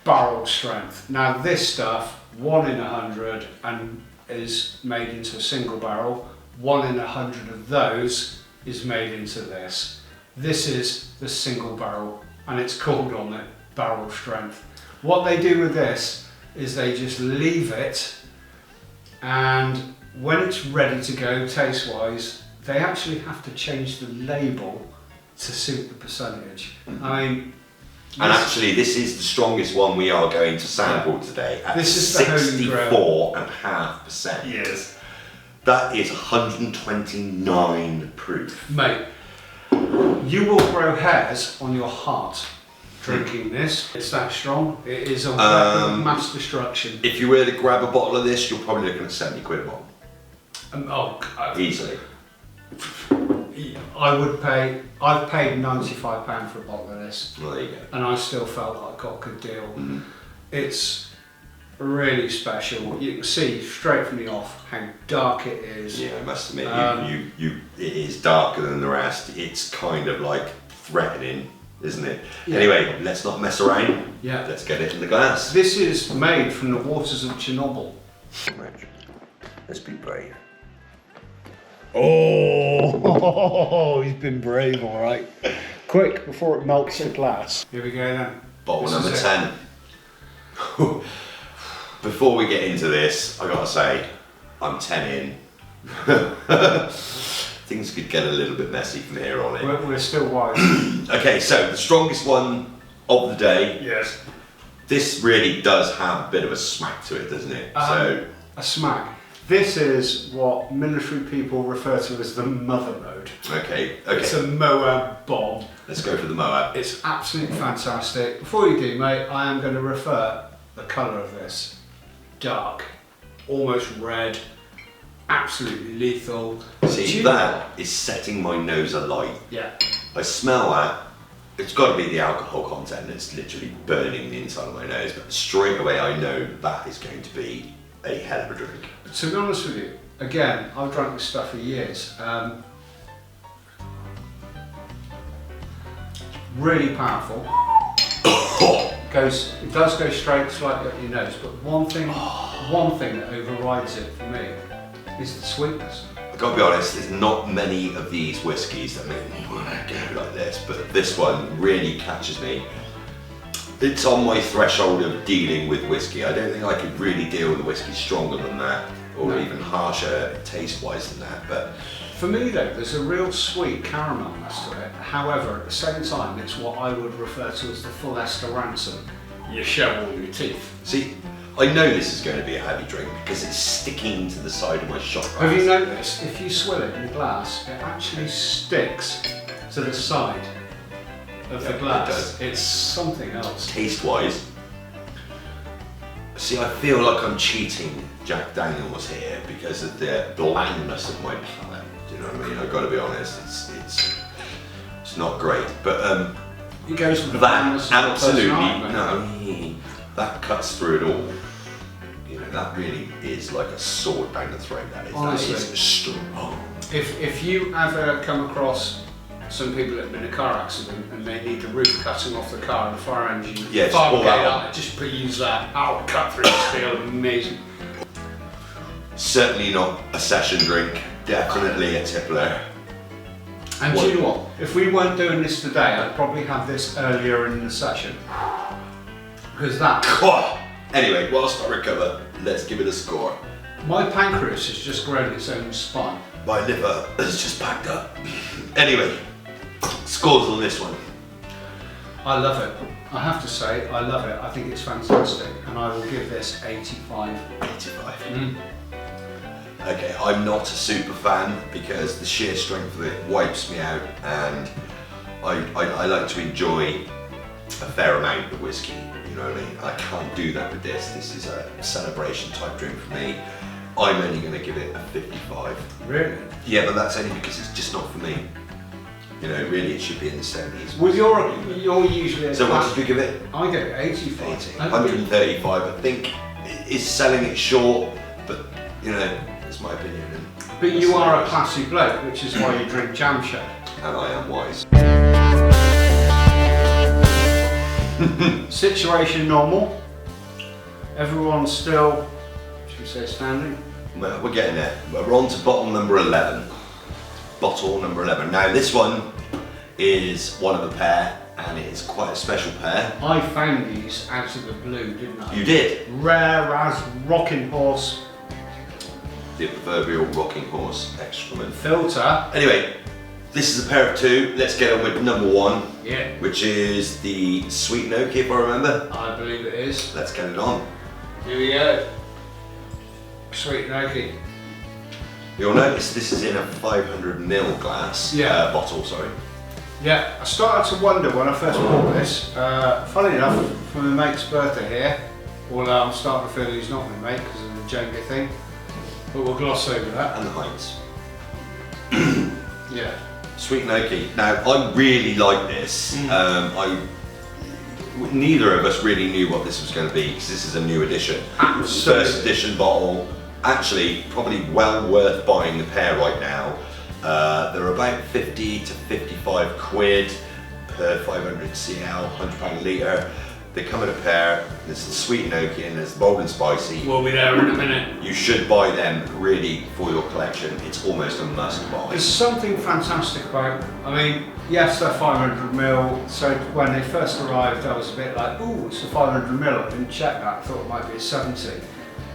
barrel strength. Now this stuff, 1 in 100, and is made into a single barrel. 1 in 100 of those is made into this. This is the single barrel, and it's called on it barrel strength. What they do with this is they just leave it, and when it's ready to go taste wise, they actually have to change the label to suit the percentage. I mean, And actually, this is the strongest one we are going to sample today at This is the homegrown. 64.5%. Yes. That is 129 proof. Mate, you will grow hairs on your heart drinking this. It's that strong. It is a weapon of mass destruction. If you were to grab a bottle of this, you're probably looking at 70 quid a bottle. Easily. I've paid £95 for a bottle of this. Well, there you go. And I still felt like I got a good deal. It's really special. You can see straight from the off how dark it is. Yeah, I must admit, it is darker than the rest. It's kind of like threatening, isn't it? Yeah. Anyway, let's not mess around. Yeah. Let's get it in the glass. This is made from the waters of Chernobyl. Let's be brave. Oh, he's been brave, all right. Quick, before it melts the glass. Here we go then. Bottle number 10. Before we get into this, I gotta say, I'm 10 in. Things could get a little bit messy from here on in. We're still wise. Okay, so the strongest one of the day. Yes. This really does have a bit of a smack to it, doesn't it? A smack. This is what military people refer to as the mother mode. Okay. It's a Moab bomb. Let's go for the Moab. It's absolutely fantastic. Before you do, mate, I am going to refer the colour of this. Dark, almost red, absolutely lethal. See, that is setting my nose alight. Yeah. I smell that. It's got to be the alcohol content. It's literally burning the inside of my nose. But straight away, I know that is going to be a hell of a drink. To be honest with you, again, I've drunk this stuff for years. Really powerful. It does go straight slightly up your nose, but one thing that overrides it for me is the sweetness. I've got to be honest, there's not many of these whiskies that make me want to go like this, but this one really catches me. It's on my threshold of dealing with whiskey. I don't think I could really deal with a whiskey stronger than that, or even harsher taste-wise than that. But for me though, there's a real sweet caramelness to it. However, at the same time, it's what I would refer to as the full Esther Ransom. You show all your teeth. see, I know this is going to be a heavy drink because it's sticking to the side of my shot glass. Have you noticed, if you swill it in the glass, it actually sticks to the side of the glass. It does. It's something else. Taste-wise, see, I feel like I'm cheating Jack Daniels here because of the blandness of my palate. Do you know what I mean? I've got to be honest. It's not great, but It goes with the that blandness of the absolutely personality. that cuts through it all. You know, that really is like a sword down the throat. Honestly. That is strong. If you ever come across some people that have been in a car accident and they need the roof cutting off the car and the fire engine, Yeah, just fire pull that brigade on. out, just use that. I'll cut through the steel. Amazing. Certainly not a session drink. Definitely a tippler. And do you know what? If we weren't doing this today, I'd probably have this earlier in the session. Because that, Anyway, whilst I recover, let's give it a score. my pancreas has just grown its own spine. My liver has just packed up. Anyway, scores on this one. I love it. I have to say, I love it. I think it's fantastic. And I will give this 85. 85. Okay, I'm not a super fan because the sheer strength of it wipes me out, and I like to enjoy a fair amount of whiskey, you know what I mean? I can't do that with this. This is a celebration type drink for me. I'm only going to give it a 55. Really? Yeah, but that's only because it's just not for me. You know, really it should be in the 70s. Well, you're usually... So what did you give it? I give it 85. 80. 135, I think, is selling it short, but, you know, that's my opinion. But you are a classy bloke, which is why you drink jam shake. And I am wise. Situation normal. Everyone's still, should we say, standing? Well, we're getting there. We're on to bottle number 11. Bottle number 11. Now this one is one of a pair, and it is quite a special pair. I found these out of the blue, didn't I? You did. Rare as rocking horse The proverbial rocking horse excrement. filter. Anyway, This is a pair of two. Let's get on with number one, Yeah. which is the Sweet Oaky, if I remember. I believe it is. Let's get it on. Here we go. Sweet Oaky. You'll notice this is in a 500ml glass. Yeah. Bottle, sorry. Yeah, I started to wonder when I first bought this. Funny enough, for my mate's birthday here, although I'm starting to feel he's not my mate because of the Jenga thing, but we'll gloss over that. And the Heinz. Yeah. Sweet Oaky. Now, I really like this. Neither of us really knew what this was going to be because this is a new edition. Absolutely. First edition bottle. Actually, probably well worth buying the pair right now. They're about 50 to 55 quid per 500 cl, £100 a litre. They come in a pair. There's the Sweet and Oaky and there's the Bold and Spicy. We'll be there in a minute. You should buy them really for your collection. It's almost a must buy. There's something fantastic about, I mean, yes, they're 500ml, so when they first arrived I was a bit like, ooh, it's a 500ml, I didn't check that, I thought it might be a 70.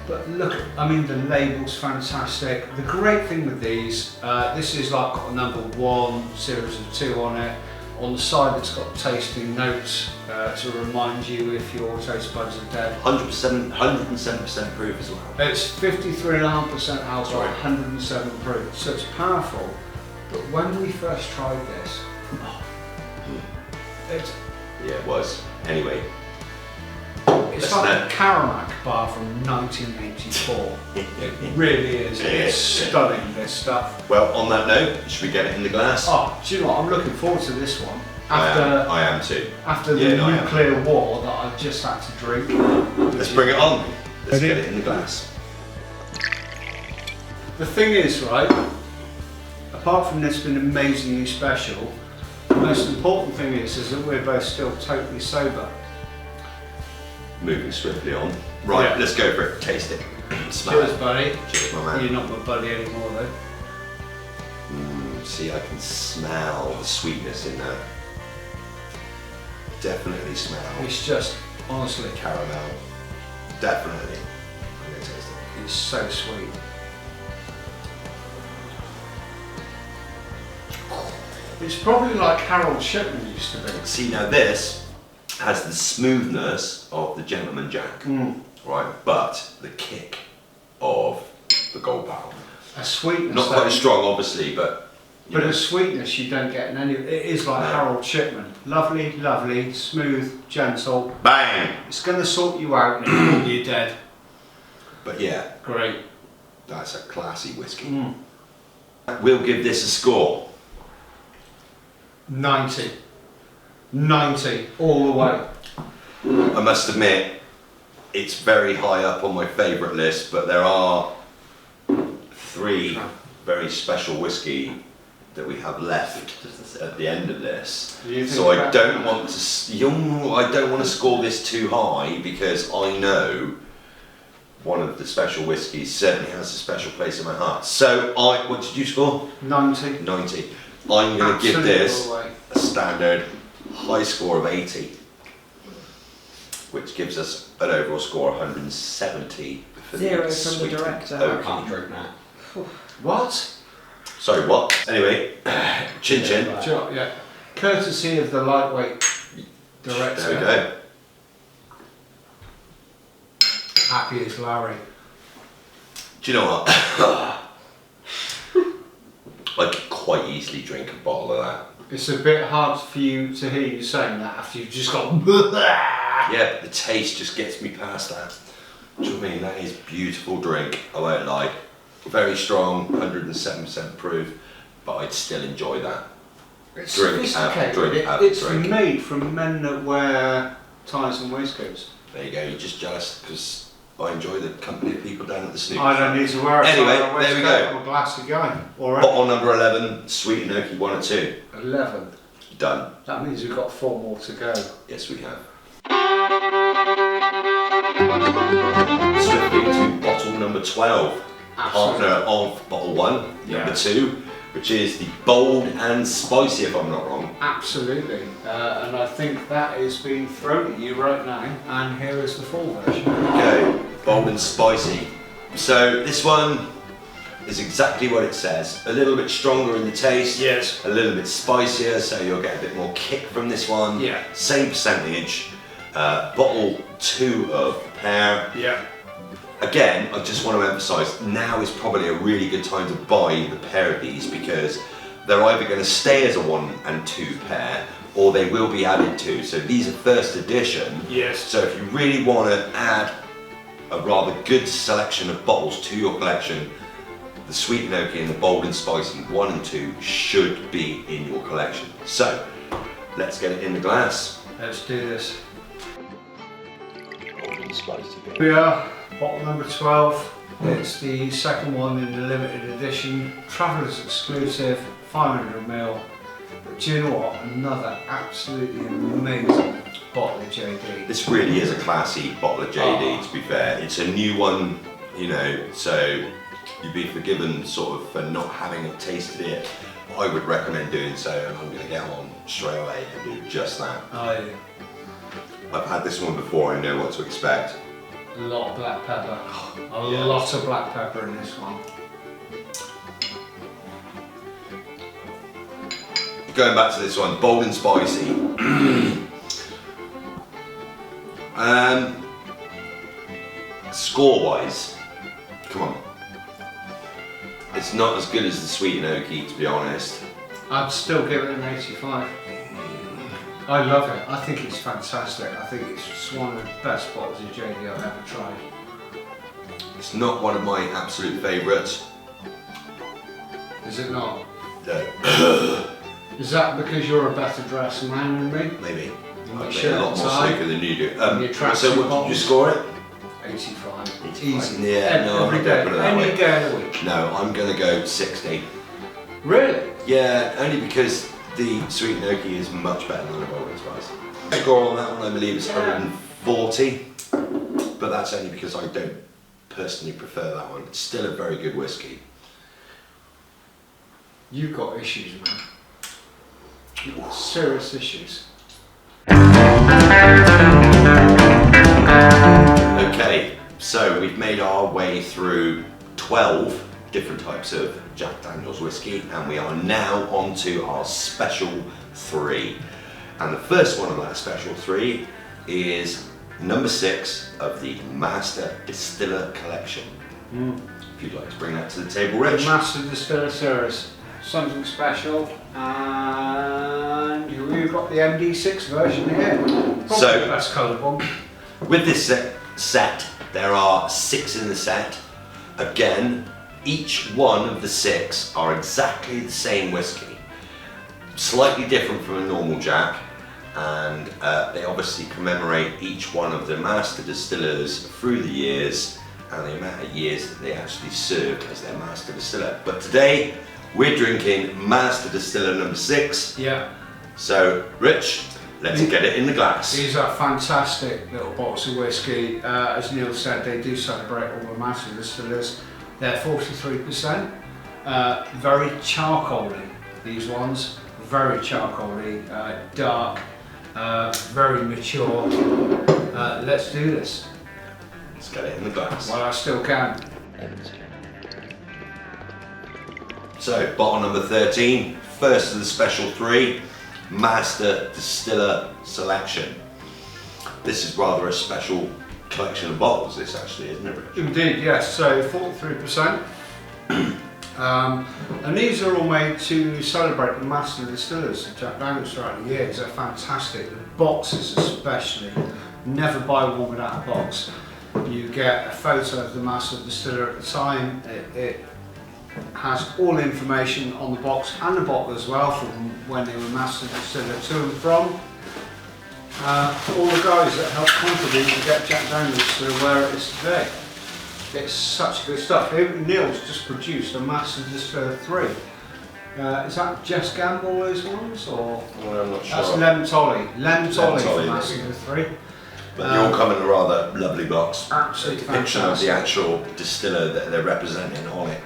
But look, I mean, the label's fantastic. The great thing with these, this is like got a number 1, series of 2 on it. On the side it's got tasting notes to remind you if your taste buds are dead. 107% proof as well. It's 53.5% alcohol, Sorry. 107 proof, so it's powerful. But when we first tried this, it's Yeah, it was. Anyway. It's like a Karamak bar from 1984. It really is. It's stunning, this stuff. Well, on that note, should we get it in the glass? Oh, do you know what? I'm looking forward to this one. I am too. After the nuclear war that I just had to drink. Let's bring it on. Let's Ready? get it in the glass. The thing is, right, apart from this being amazingly special, the most important thing is that we're both still totally sober. Moving swiftly on. Right, Yeah. let's go for it. Taste it. Smell Cheers, it. buddy. Cheers, my man. You're not my buddy anymore, though. See, I can smell the sweetness in there. Definitely smell It's just, honestly, caramel. Definitely. I'm gonna taste it. it's so sweet. It's probably like Harold Shipman used to be. See, now this has the smoothness of the Gentleman Jack, right? But the kick of the Gold Barrel. A sweetness. Not quite as strong, obviously, but you But know. a sweetness you don't get in any. It is like No. Harold Shipman. Lovely, lovely, smooth, gentle. Bang! It's going to sort you out and you're dead. But yeah, Great. that's a classy whiskey. We'll give this a score. 90. 90 all the way. I must admit, it's very high up on my favourite list, but there are 3 very special whiskey that we have left at the end of this. So I don't want to score this too high because I know one of the special whiskies certainly has a special place in my heart. So what did you score? 90. 90. I'm going to give Absolutely this all the way. a standard high score of 80, which gives us an overall score of 170 for 0 from the Sweet director. I Oaky. can't drink that. What? Sorry, what? Anyway, chin chin. Do you know what? Yeah. Courtesy of the lightweight director. There we go. Happy as Larry. Do you know what? I could quite easily drink a bottle of that. It's a bit hard for you to hear you saying that after you've just got. Yeah, the taste just gets me past that. Do you know what I mean? That is beautiful drink. I won't lie. Very strong, 107% proof, but I'd still enjoy that. It's Drink sophisticated. drink after It's drink. made from men that wear ties and waistcoats. There you go. You're just jealous because I enjoy the company of people down at the Snoop. I don't need to wear a Anyway, tie or there we waistcoat. go. I'm a glassy guy. Alright. Bottle number 11, Sweet and Oaky 1 and 2. 11. Done. That means we've got 4 more to go. Yes, we have. Swiftly to bottle number 12. Absolutely. Partner of bottle 1, Yeah. number 2, which is the Bold and Spicy, if I'm not wrong. Absolutely. And I think that is being thrown at you right now. And here is the full version. Okay, Bold and Spicy. So this one, is exactly what it says. A little bit stronger in the taste. Yes. A little bit spicier, so you'll get a bit more kick from this one. Yeah. Same percentage. Bottle 2 of pear. Yeah. Again, I just want to emphasise, now is probably a really good time to buy the pair of these because they're either going to stay as a 1 and 2 pair or they will be added to. So these are first edition. Yes. So if you really want to add a rather good selection of bottles to your collection, the Sweet and Oaky and the Bold and Spicy 1 and 2 should be in your collection. So let's get it in the glass. Let's do this. Bold and Spicy. Here we are, bottle number 12. It's the second one in the limited edition, Traveller's exclusive, 500ml. But do you know what? Another absolutely amazing bottle of JD. This really is a classy bottle of JD, to be fair. It's a new one, you know, so you'd be forgiven sort of for not having tasted it. I would recommend doing so, and I'm going to get on straight away and do just that. Oh, yeah. I've had this one before, I know what to expect. A lot of black pepper. A Yeah. lot of black pepper in this one. Going back to this one, Bold and Spicy. Score-wise, come on. It's not as good as the Sweet and Oaky, to be honest. I'd still give it an 85. I love it. I think it's fantastic. I think it's just one of the best bottles of JD I've ever tried. It's not one of my absolute favourites. Is it not? No. Is that because you're a better dressed man than me? Maybe. You might I've share made a lot that more time. snooker than you do. Your tracksuit So what did you bottles. score it? 85. 85. Easy. Yeah, no, I'm Every not day. gonna put it that Any way. day of the week. No, I'm going to go 60. Really? Yeah, only because the Sweet and Oaky is much better than the Bold and Spicy. The score on that one, I believe, is 140, but that's only because I don't personally prefer that one. It's still a very good whiskey. You've got issues, man. You've got serious issues. Okay, so we've made our way through 12 different types of Jack Daniel's whiskey, and we are now on to our special 3. And the first one of that special 3 is number 6 of the Master Distiller Collection. If you'd like to bring that to the table, The Rich. Master Distiller Series. Something special. And you've got the MD6 version here. Probably So- the best coloured one. With this set, there are 6 in the set. Again, each one of the 6 are exactly the same whiskey. Slightly different from a normal Jack, and they obviously commemorate each one of the master distillers through the years and the amount of years that they actually served as their master distiller. But today, we're drinking Master Distiller number 6. Yeah. So, Rich, let's get it in the glass. These are fantastic little bottles of whiskey. As Neil said, they do celebrate all the master distillers. They're 43%. Very charcoaly, these ones. Very charcoaly, dark, very mature. Let's do this. Let's get it in the glass. While I still can. So, bottle number 13, first of the special 3, Master Distiller Selection. This is rather a special collection of bottles, this actually, isn't it, Rich? Indeed, yes. So 43%. And these are all made to celebrate the master distillers of Jack Daniel's throughout the years. They're fantastic. The boxes especially. Never buy one without a box. You get a photo of the master distiller at the time. It has all the information on the box and the bottle as well, from when they were master distiller to and from. All the guys that helped contribute to get Jack Daniel's to where it is today. It's such good stuff. Even Neil's just produced a Master Distiller 3. Is that Jess Gamble those ones, or? Well, I'm not sure. That's Lemon Tolly. Lemon Tolly Tolly, for there Master we go. Distiller 3. But they all come in a rather lovely box. Absolutely Depiction of the fantastic. actual distiller that they're representing on it.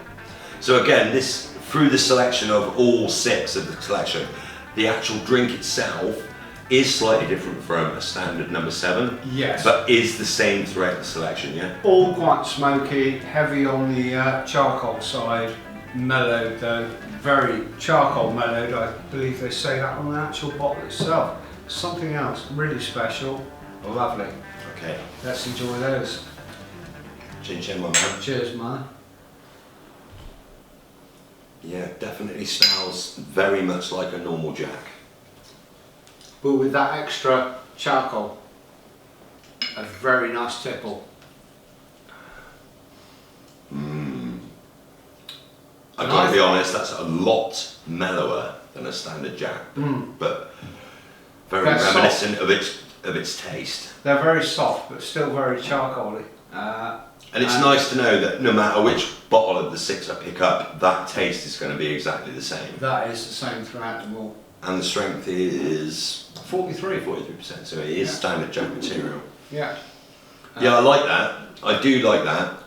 So again, this through the selection of all 6 of the collection, the actual drink itself is slightly different from a standard number 7. Yes. But is the same throughout the selection, yeah? All quite smoky, heavy on the charcoal side, mellowed though, very charcoal mellowed. I believe they say that on the actual bottle itself. Something else really special, lovely. Okay. Let's enjoy those. Chin chin, my man. Cheers, man. Yeah, definitely smells very much like a normal Jack. But with that extra charcoal, a very nice tipple. I've got to be honest, that's a lot mellower than a standard Jack, but very They're reminiscent of its taste. They're very soft, but still very charcoaly. And it's nice to know that no matter which bottle of the 6 I pick up, that taste is going to be exactly the same. That is the same throughout them all. And the strength is 43%. so it is standard Jack material. Yeah. Yeah, I like that. I do like that.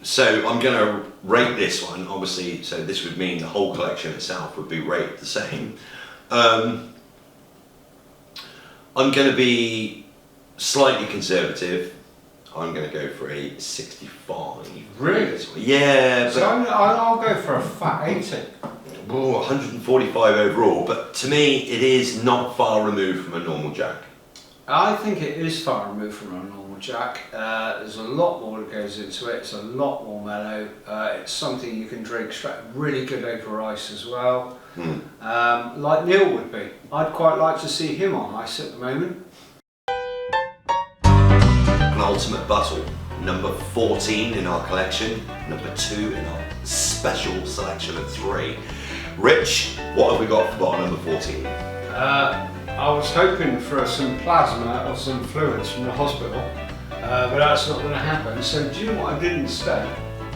So I'm going to rate this one, obviously, so this would mean the whole collection itself would be rated the same. I'm going to be slightly conservative. I'm going to go for a 65. Really? Yeah, but So I'll go for a fat 80. 145 overall, but to me it is not far removed from a normal Jack. I think it is far removed from a normal Jack. There's a lot more that goes into it. It's a lot more mellow. It's something you can drink straight, really good over ice as well. Like Neil would be. I'd quite like to see him on ice at the moment. Penultimate bottle, number 14 in our collection, number 2 in our special selection of 3. Rich, what have we got for bottle number 14? I was hoping for some plasma or some fluids from the hospital, but that's not going to happen. So do you know what I did instead?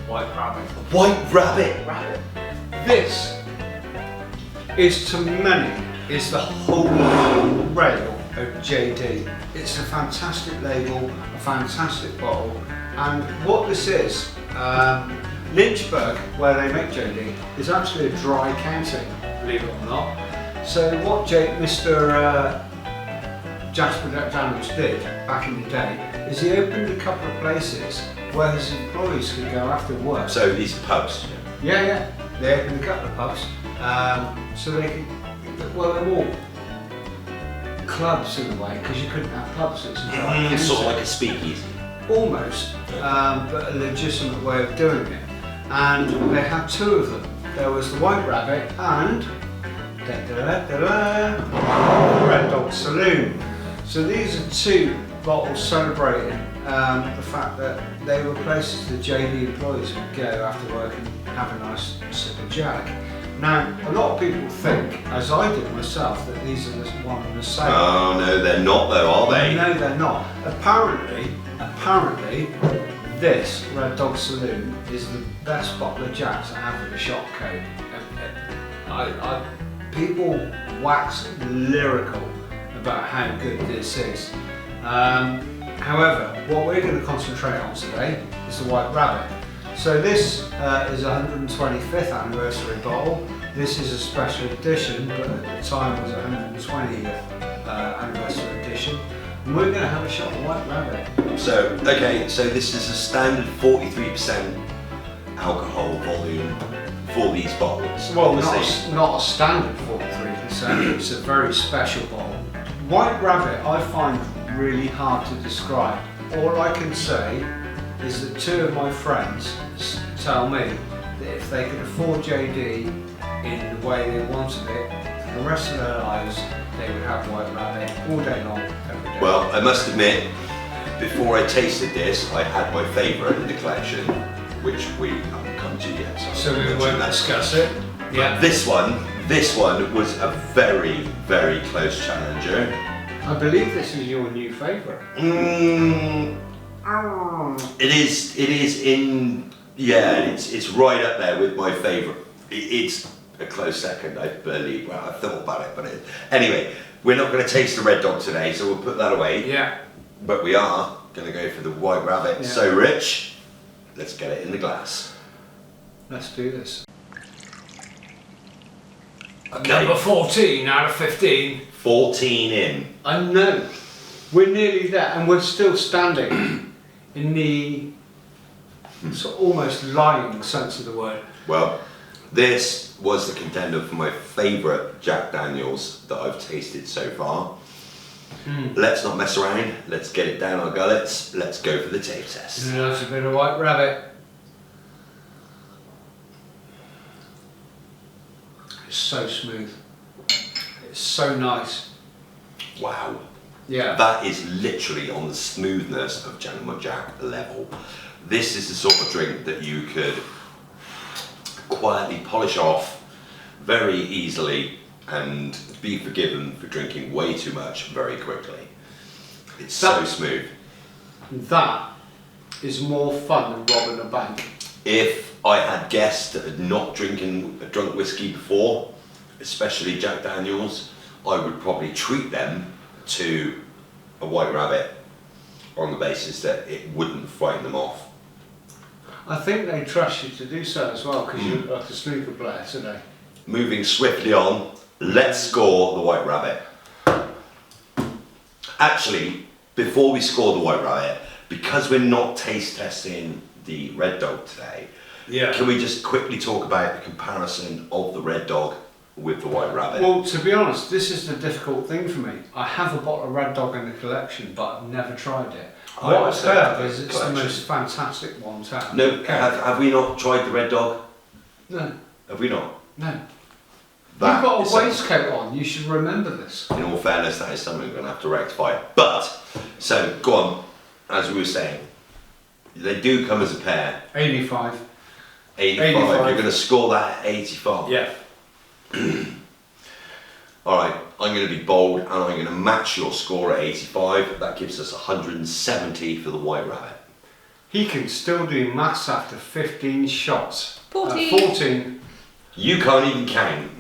White rabbit. White rabbit! This is to many is the holy grail of JD. It's a fantastic label, a fantastic bottle, and what this is, Lynchburg, where they make JD, is actually a dry county, believe it or not. So what Mr. Jasper Daniels did back in the day is he opened a couple of places where his employees could go after work. So these are pubs? Yeah, they opened a couple of pubs, so they could, well, they're more clubs in a way, because you couldn't have pubs. It's a dry county. Sort of like a speakeasy. Almost, but a legitimate way of doing it. And they had 2 of them. There was the White Rabbit and Red Dog Saloon. So these are 2 bottles celebrating the fact that they were places the JD employees would go after work and have a nice sip of Jack. Now, a lot of people think, as I did myself, that these are one and the same. Oh no, they're not though, are they? No, they're not. Apparently, this Red Dog Saloon is the best bottle of Jacks I have with a shot coat. People wax lyrical about how good this is. However, what we're going to concentrate on today is the White Rabbit. So this is a 125th anniversary bottle. This is a special edition, but at the time it was a 120th anniversary edition. And we're going to have a shot of White Rabbit. So, okay, so this is a standard 43% alcohol volume for these bottles. Well, not a standard 43%, it's a very special bottle. White Rabbit I find really hard to describe. All I can say is that 2 of my friends tell me that if they could afford JD in the way they wanted it, for the rest of their lives they would have White Rabbit all day long, every day. Well, I must admit, before I tasted this, I had my favourite in the collection, which we haven't come to yet. So we won't discuss it. Yeah. This one was a very, very close challenger. I believe this is your new favourite. It is in, yeah, it's right up there with my favourite. It's a close second, I believe. Well, I've thought about it, but anyway, we're not going to taste the Red Dog today, so we'll put that away. Yeah. But we are going to go for the White Rabbit. Yeah. So, Rich, let's get it in the glass. Let's do this. Okay. Number 14 out of 15. 14 in. I know. We're nearly there, and we're still standing in the sort of almost lying sense of the word. Well, this was the contender for my favourite Jack Daniels that I've tasted so far. Let's not mess around, let's get it down our gullets, let's go for the taste test. That's a bit of White Rabbit. It's so smooth. It's so nice. Wow. Yeah. That is literally on the smoothness of Gentleman Jack level. This is the sort of drink that you could quietly polish off very easily and be forgiven for drinking way too much very quickly. It's so smooth. That is more fun than robbing a bank. If I had guests that had not drunk whiskey before, especially Jack Daniels, I would probably treat them to a White Rabbit on the basis that it wouldn't frighten them off. I think they trust you to do so as well, because you're like a snooker player today. Moving swiftly on, let's score the White Rabbit. Actually, before we score the White Rabbit, because we're not taste testing the Red Dog today, can we just quickly talk about the comparison of the Red Dog with the White Rabbit? Well, to be honest, this is the difficult thing for me. I have a bottle of Red Dog in the collection, but I've never tried it. What I've heard is it's the most fantastic one to have. No, have we not tried the Red Dog? No. Have we not? No. You've That got is a waistcoat on, you should remember this. In all fairness, that is something we're going to have to rectify. But, so, go on, as we were saying, they do come as a pair. 85. 85. You're going to score that at 85. Yeah. Alright, I'm going to be bold and I'm going to match your score at 85. That gives us 170 for the White Rabbit. He can still do maths after 15 shots. 14. 14. You can't even count.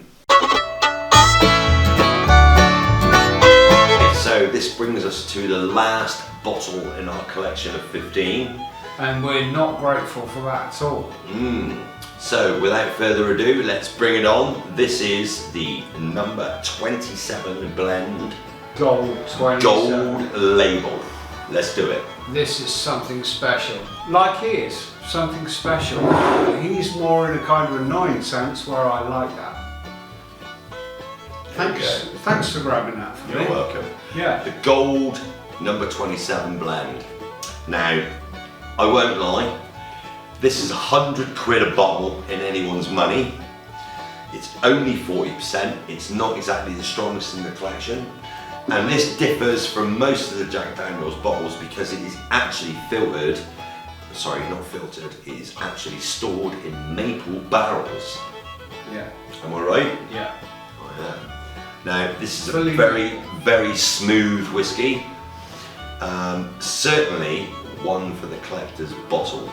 So this brings us to the last bottle in our collection of 15. And we're not grateful for that at all. So without further ado, let's bring it on. This is the number 27 blend. Gold 27. Gold label. Let's do it. This is something special. Like he is, something special. He's more in a kind of annoying sense where I like that. Thanks for grabbing that for me. You're welcome. Yeah. The gold number 27 blend. Now, I won't lie, this is 100 quid a bottle in anyone's money. It's only 40%, it's not exactly the strongest in the collection. And this differs from most of the Jack Daniels bottles because it is actually filtered, sorry, not filtered, it is actually stored in maple barrels. Yeah. Am I right? Yeah. I am. Now, this is a very, very smooth whiskey. Certainly one for the collector's bottle.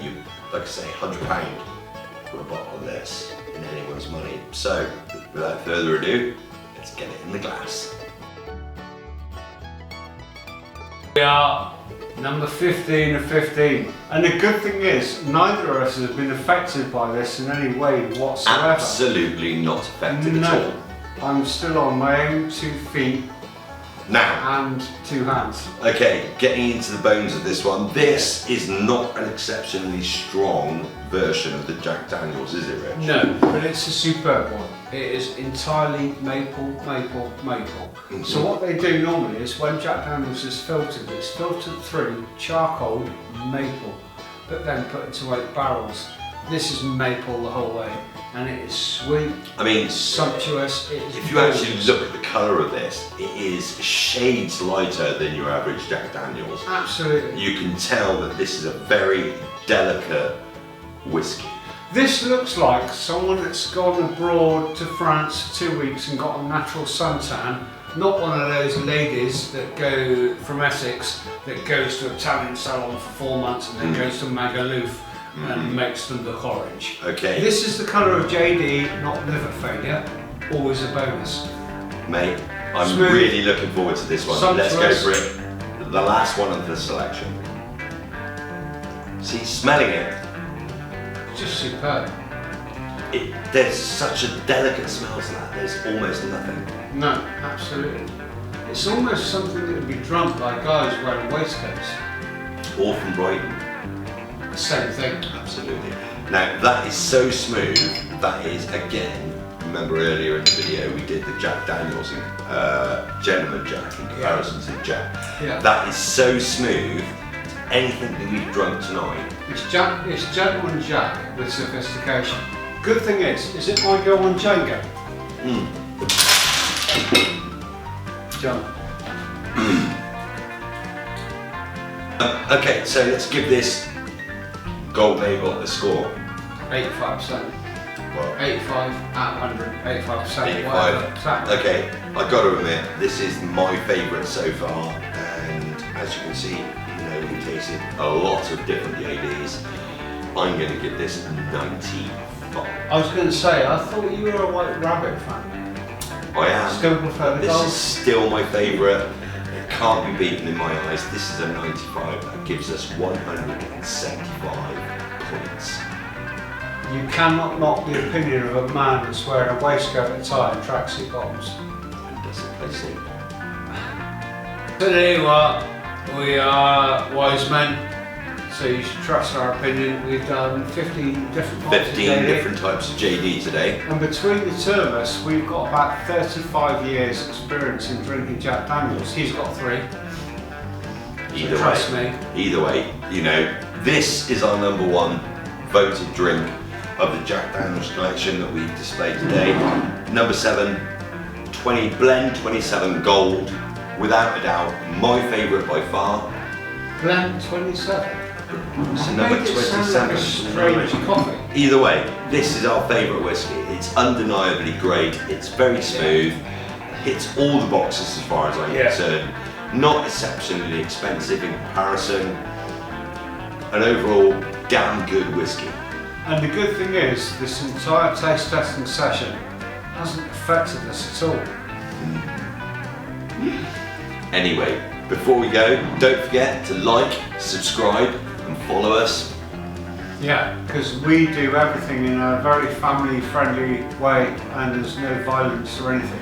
You, like I say, £100 for a bottle of this in anyone's money. So, without further ado, let's get it in the glass. We are number 15 of 15. And the good thing is, neither of us has been affected by this in any way whatsoever. Absolutely not affected at all. I'm still on my own 2 feet Now, and 2 hands. okay, getting into the bones of this one, this is not an exceptionally strong version of the Jack Daniels, is it, Rich? No, but it's a superb one. It is entirely maple, maple, maple. So what they do normally is when Jack Daniels is filtered, it's filtered through charcoal maple, but then put into 8 barrels. This is maple the whole way, and it is sweet. I mean, sumptuous. It is if you actually look at the colour of this, it is shades lighter than your average Jack Daniels. Absolutely. You can tell that this is a very delicate whiskey. This looks like someone that's gone abroad to France for 2 weeks and got a natural suntan. Not one of those ladies that go from Essex that goes to a tanning salon for 4 months and then goes to Magaluf and makes them look orange. Okay. This is the colour of JD, not liver failure. Always a bonus. Mate, I'm Smooth. really looking forward to this one. Sumptuous. Let's go for it. The last one of the selection. See, smelling it. Just superb. there's such a delicate smell to that. There's almost nothing. No, absolutely. It's almost something that would be drunk by guys wearing waistcoats. Or from Brighton. The same thing. Absolutely. Now that is so smooth. That is again. Remember earlier in the video we did the Jack Daniels Gentleman Jack in comparison to Jack. Yeah. That is so smooth. Anything that we've drunk tonight. It's Gentleman Jack with sophistication. Good thing is it might go on Django. John. Okay, so let's give this gold label a score. 85%. Well, 85 out of 100. 85%. 85. Whatever. Exactly. Okay, I've got to admit, this is my favourite so far, and as you can see, we tasted a lot of different JDs. I'm going to give this a 95. I was going to say, I thought you were a White Rabbit fan. I am. Still prefer the This gold? is still my favourite. It can't be beaten in my eyes. This is a 95. That gives us 175 points. You cannot knock the opinion of a man that's wearing a waistcoat, a tie and tracksuit bottoms. And doesn't play suit. Today we are wise men, so you should trust our opinion. We've done 15 different types 15 of JD. different types of JD today. And between the two of us, we've got about 35 years experience in drinking Jack Daniels. He's got 3. Either trust way, me. Either way, this is our #1 voted drink of the Jack Daniels collection that we've displayed today. Number 7, Blend 27 Gold. Without a doubt, my favourite by far. Blend 27. So I number made it sound like a 27. strange coffee. Either way, this is our favourite whiskey. It's undeniably great. It's very smooth. Hits all the boxes as far as I'm concerned. Not exceptionally expensive in comparison. An overall damn good whiskey. And the good thing is, this entire taste testing session hasn't affected us at all. Anyway, before we go, don't forget to like, subscribe and follow us. Yeah, because we do everything in a very family friendly way and there's no violence or anything.